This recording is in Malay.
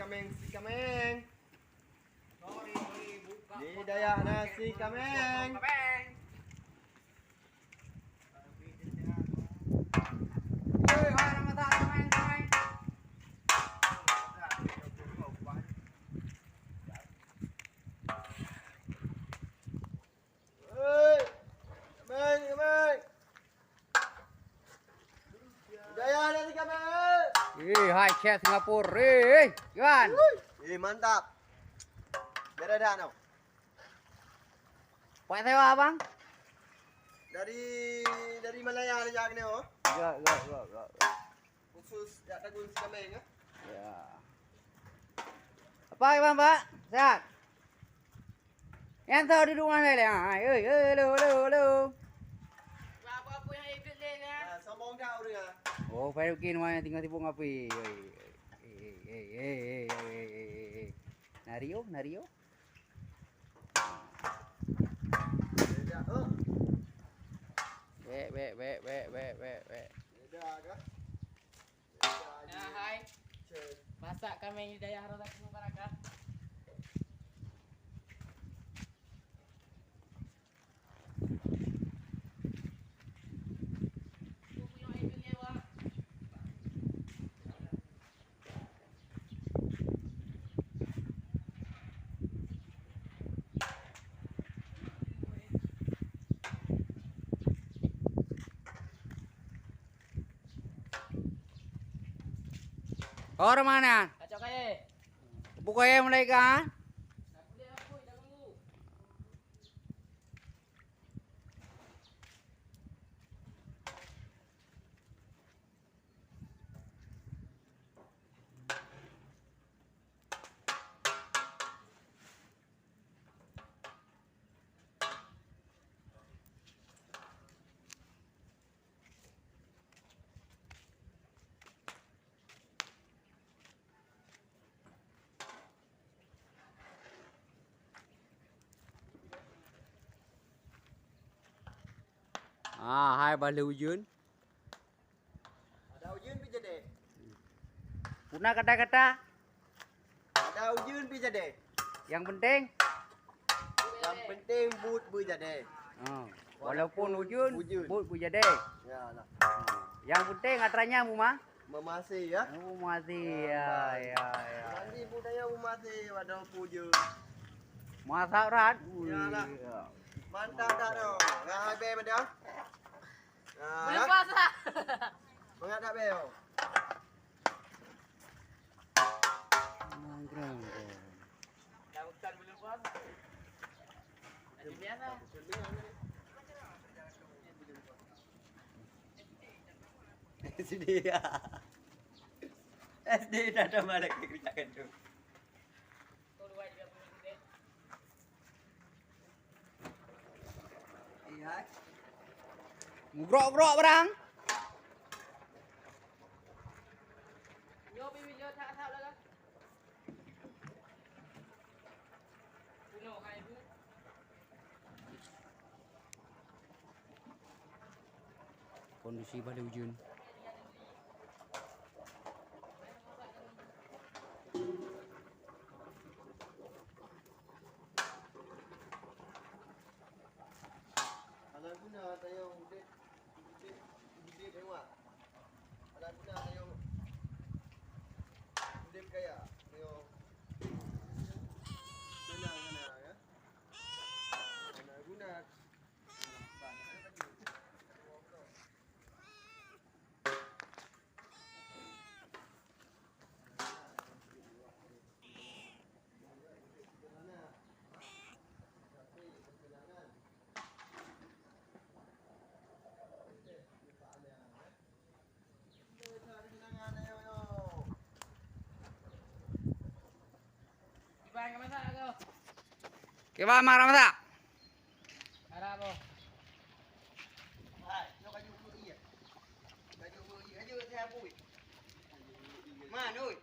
kameng si kameng. Di daya na si kameng. Hai chef Singapura. Gimana? Mantap. Beda no. Pak sewa bang? Dari Malaya ni jak ni oh. Gak. Khusus jak dagun si kameng ah. Ya. Apa bang Pak? Sehat? Yang tahu di rumah saya lah. Halo. Apa yang ikut dia ni? Sambung kau dia. Oh, Faruqin mana tinggal tibung api. Nario. Beda oh. Be. Beda ke? Ya, hai. Masak kami Hidayah Rozakin Mubarakah. Orang mana? Kacau kaya. Pukul mulai kan? Hai balik ujun. Ada ujun pi jadi. Punah kata-kata. Ada ujun pi jadi. Yang penting. Yang penting but bu jadi. Walaupun ujun, but bu jadi. Ya lah. Yang penting atranya muma. Memasi ya. Masih ya. Mandi budaya memasi wadah puju. Masak rat. Yalah. Mantap dah tu. Ngah hai be dah. Belum puasa. Mengat dak beo. Dah bukan belum puasa. Ada biasa. Sini ya. SD dah ada mana kerjakan tu. Iya. Grok barang. Yo video tak lah. Puno hai bu. Kondisi balik ujun. Kalau guna tayong udik tengok. Kalau guna tayong udik kaya tayong guna ya. Guna. Ibang ke masak kau? Keba marah masak. Ada apa? Mana oi?